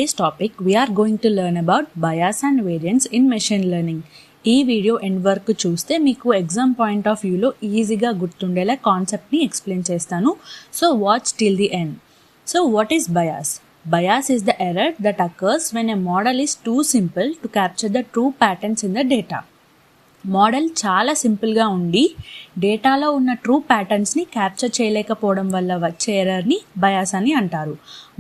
Today's topic we are going to learn about bias and variance in machine learning. ఈ video end వరకు చూస్తే మీకు exam point of వ్యూలో ఈజీగా గుర్తుండేలా కాన్సెప్ట్ని ఎక్స్ప్లెయిన్ చేస్తాను. So watch till the end. So what is bias? Bias is the error that occurs when a model is too simple to capture the true patterns in the data. Model చాలా సింపుల్గా ఉండి డేటాలో ఉన్న true ప్యాటర్న్స్ని capture చేయలేకపోవడం వల్ల వచ్చే ఎర్రర్ని bias అని అంటారు.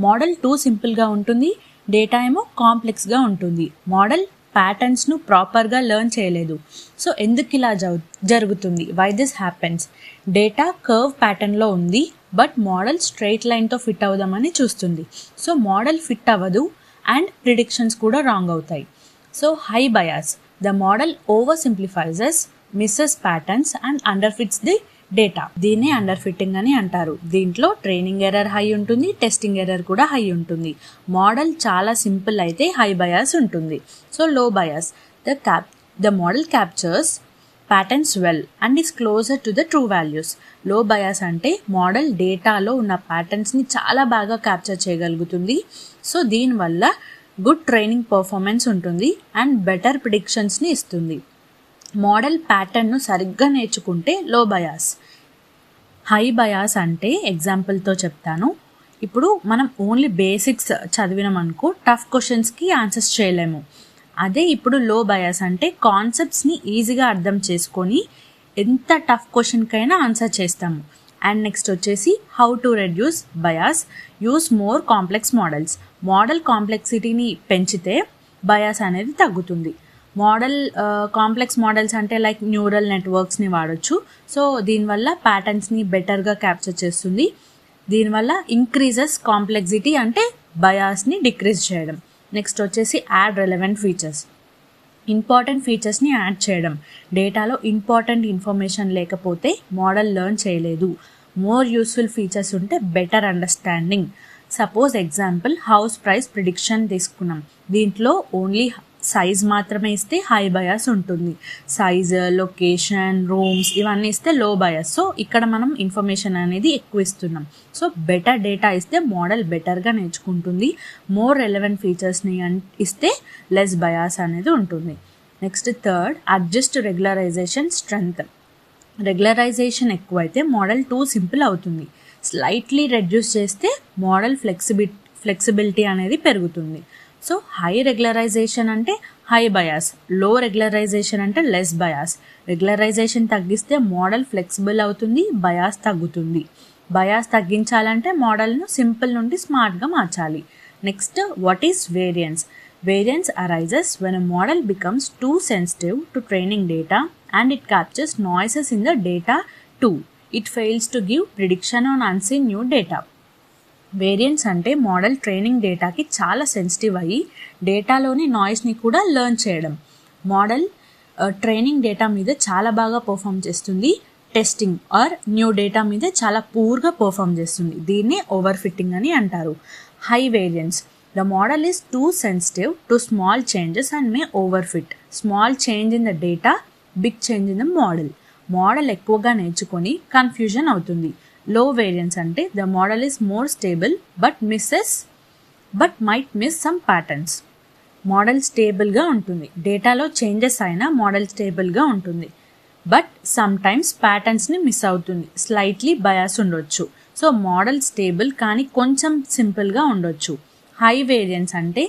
Model two సింపుల్గా ఉంటుంది, డేటా ఏమో కాంప్లెక్స్గా ఉంటుంది. మోడల్ ప్యాటర్న్స్ను ప్రాపర్గా లెర్న్ చేయలేదు. సో ఎందుకు ఇలా జరుగుతుంది? Why this happens? Data curve ప్యాటర్న్లో ఉంది, బట్ మోడల్ స్ట్రైట్ లైన్తో ఫిట్ అవుదామని చూస్తుంది. సో మోడల్ ఫిట్ అవ్వదు అండ్ ప్రిడిక్షన్స్ కూడా రాంగ్ అవుతాయి. So high bias, the model oversimplifies, misses patterns and underfits the data. దీన్నే అండర్ఫిట్టింగ్ అని అంటారు. దీంట్లో ట్రైనింగ్ ఎర్రర్ హై ఉంటుంది, టెస్టింగ్ ఎర్రర్ కూడా హై ఉంటుంది. మోడల్ చాలా సింపుల్ అయితే హై బయాస్ ఉంటుంది. సో లో bias, the model captures patterns well and is closer to the true values. లో బయాస్ అంటే మోడల్ డేటాలో ఉన్న ప్యాటర్న్స్ని చాలా బాగా క్యాప్చర్ చేయగలుగుతుంది. సో దీనివల్ల గుడ్ ట్రైనింగ్ పర్ఫార్మెన్స్ ఉంటుంది అండ్ బెటర్ ప్రిడిక్షన్స్ని ఇస్తుంది. మోడల్ ప్యాటర్న్ను సరిగ్గా నేర్చుకుంటే లో బయాస్. హై బయాస్ అంటే ఎగ్జాంపుల్తో చెప్తాను. ఇప్పుడు మనం ఓన్లీ బేసిక్స్ చదివినాం అనుకో, టఫ్ క్వశ్చన్స్కి ఆన్సర్స్ చేయలేము. అదే ఇప్పుడు లో బయాస్ అంటే కాన్సెప్ట్స్ని ఈజీగా అర్థం చేసుకొని ఎంత టఫ్ క్వశ్చన్కైనా ఆన్సర్ చేస్తాము. అండ్ నెక్స్ట్ వచ్చేసి how to reduce bias, use more complex models. Model కాంప్లెక్సిటీని పెంచితే బయాస్ అనేది తగ్గుతుంది. మోడల్ కాంప్లెక్స్ మోడల్స్ అంటే లైక్ న్యూరల్ నెట్వర్క్స్ని వాడచ్చు. సో దీనివల్ల ప్యాటర్న్స్ని బెటర్గా క్యాప్చర్ చేస్తుంది. దీనివల్ల ఇంక్రీజెస్ కాంప్లెక్సిటీ అంటే బయాస్ని డిక్రీజ్ చేయడం. నెక్స్ట్ వచ్చేసి యాడ్ రెలవెంట్ ఫీచర్స్, ఇంపార్టెంట్ ఫీచర్స్ని యాడ్ చేయడం. డేటాలో ఇంపార్టెంట్ ఇన్ఫర్మేషన్ లేకపోతే మోడల్ లెర్న్ చేయలేదు. మోర్ యూస్ఫుల్ ఫీచర్స్ ఉంటే better understanding. Suppose example house price prediction తీసుకున్నాం. దీంట్లో ఓన్లీ సైజ్ మాత్రమే ఇస్తే హై బయాస్ ఉంటుంది. సైజ్, లొకేషన్, రూమ్స్ ఇవన్నీ ఇస్తే లో బయాస్. సో ఇక్కడ మనం ఇన్ఫర్మేషన్ అనేది ఎక్కువ ఇస్తున్నాం. సో బెటర్ డేటా ఇస్తే మోడల్ బెటర్గా నేర్చుకుంటుంది. మోర్ రెలవెంట్ ఫీచర్స్ని ఇస్తే లెస్ బయాస్ అనేది ఉంటుంది. Next third, adjust regularization strength. Regularization ఎక్కువైతే మోడల్ టూ సింపుల్ అవుతుంది. స్లైట్లీ రెడ్యూస్ చేస్తే మోడల్ ఫ్లెక్సిబిలిటీ అనేది పెరుగుతుంది. సో హై రెగ్యులరైజేషన్ అంటే హై బయాస్, లో రెగ్యులరైజేషన్ అంటే లెస్ బయాస్. రెగ్యులరైజేషన్ తగ్గిస్తే మోడల్ ఫ్లెక్సిబుల్ అవుతుంది, బయాస్ తగ్గుతుంది. బయాస్ తగ్గించాలంటే మోడల్ను సింపుల్ నుండి స్మార్ట్గా మార్చాలి. Next what is variance? Variance arises when a model becomes too sensitive to training data and it captures noises in the data too. It fails to give prediction on unseen new data. Variance అంటే model training డేటాకి చాలా sensitive అయ్యి డేటాలోని నాయిస్ని కూడా learn చేయడం. Model training data మీద చాలా బాగా perform చేస్తుంది, testing are new data మీద చాలా పూర్గా పర్ఫామ్ చేస్తుంది. దీన్నే ఓవర్ ఫిట్టింగ్ అని అంటారు. High variance, the model is too sensitive to small changes and may overfit. Small change in the data, big change in the model. Model ఎక్కువగా నేర్చుకొని confusion అవుతుంది. Low variance అంటే the model is more stable but might miss some patterns. Model స్టేబుల్గా ఉంటుంది, డేటాలో changes అయినా model స్టేబుల్గా ఉంటుంది, బట్ సమ్ టైమ్స్ ప్యాటర్న్స్ని మిస్ అవుతుంది. స్లైట్లీ బయాస్ ఉండొచ్చు. సో మోడల్ స్టేబుల్ కానీ కొంచెం సింపుల్గా ఉండొచ్చు. హై వేరియన్స్ అంటే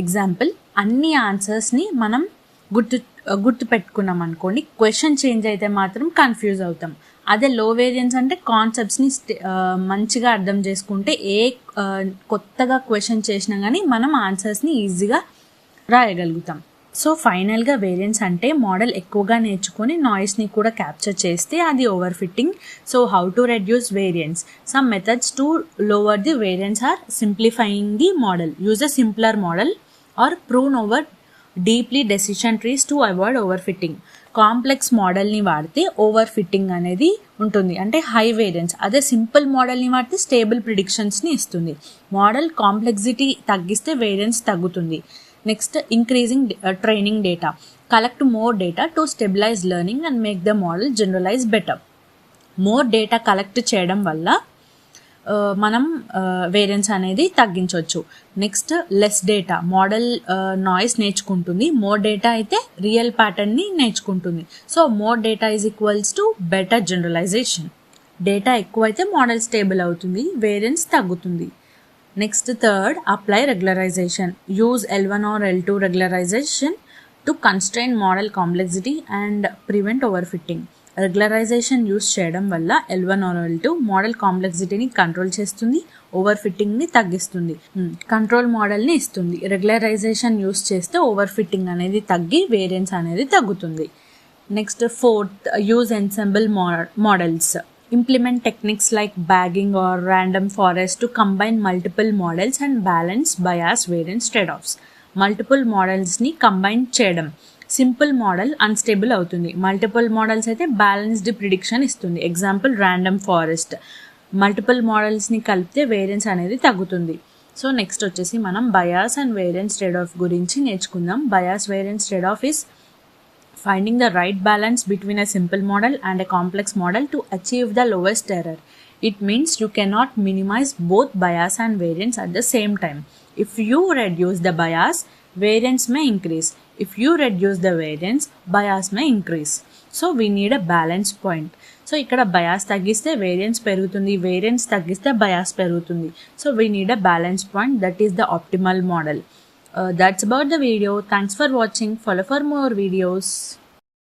ఎగ్జాంపుల్ అన్ని ఆన్సర్స్ని మనం గుర్తు పెట్టుకున్నాం అనుకోండి, క్వశ్చన్ చేంజ్ అయితే మాత్రం కన్ఫ్యూజ్ అవుతాం. అదే లో వేరియన్స్ అంటే కాన్సెప్ట్స్ని మంచిగా అర్థం చేసుకుంటే ఏ కొత్తగా క్వశ్చన్ చేసినా కానీ మనం ఆన్సర్స్ని ఈజీగా రాయగలుగుతాం. సో ఫైనల్గా వేరియన్స్ అంటే మోడల్ ఎక్కువగా నేర్చుకొని నాయిస్ని కూడా క్యాప్చర్ చేస్తే అది overfitting. So how to reduce variance? Some methods to lower the variance are simplifying the model, use a simpler model or prune over deeply decision trees to avoid overfitting. Complex మోడల్ని వాడితే over fitting అనేది ఉంటుంది, అంటే high variance. అదే simple మోడల్ని వాడితే stable ప్రిడిక్షన్స్ని ఇస్తుంది. మోడల్ కాంప్లెక్సిటీ తగ్గిస్తే వేరియన్స్ తగ్గుతుంది. Next increasing training data, collect more data to stabilize learning and make the model generalize better. More data collect చేయడం వల్ల మనం వేరియన్స్ అనేది తగ్గించవచ్చు. Next less data, model noise నేర్చుకుంటుంది. మోర్ డేటా అయితే రియల్ ప్యాటర్న్ని నేర్చుకుంటుంది. So more data is equals to better generalization. Data ఎక్కువైతే మోడల్ స్టేబుల్ అవుతుంది, వేరియన్స్ తగ్గుతుంది. Next third, apply regularization. Use L1 or L2 regularisation to constrain model complexity and prevent overfitting. Regularisation use చేయడం వల్ల L1 or L2 model కాంప్లెక్సిటీని control చేస్తుంది, over ఫిట్టింగ్ని తగ్గిస్తుంది, control మోడల్ని ఇస్తుంది. రెగ్యులరైజేషన్ యూస్ చేస్తే ఓవర్ ఫిట్టింగ్ అనేది తగ్గి వేరియన్స్ అనేది తగ్గుతుంది. Next fourth, use ensemble models. Implement techniques like bagging or random forest to combine multiple models and balance bias variance trade-offs. Multiple మోడల్స్ని కంబైన్ చేయడం. సింపుల్ మోడల్ అన్స్టేబుల్ అవుతుంది, multiple models అయితే balanced prediction ఇస్తుంది. Example random forest. Multiple మోడల్స్ని కలిపితే variance అనేది తగ్గుతుంది. So next వచ్చేసి మనం bias and variance trade off గురించి నేర్చుకుందాం. Bias variance trade off is finding the right balance between a simple model and a complex model to achieve the lowest error. It means you cannot minimize both bias and variance at the same time. If you reduce the bias, variance may increase. If you reduce the variance, bias may increase. So we need a balance point. So ఇక్కడ bias తగ్గిస్తే variance పెరుగుతుంది, variance తగ్గిస్తే bias పెరుగుతుంది. So we need a balance point, that is the optimal model. That's about the video. Thanks for watching. Follow for more videos.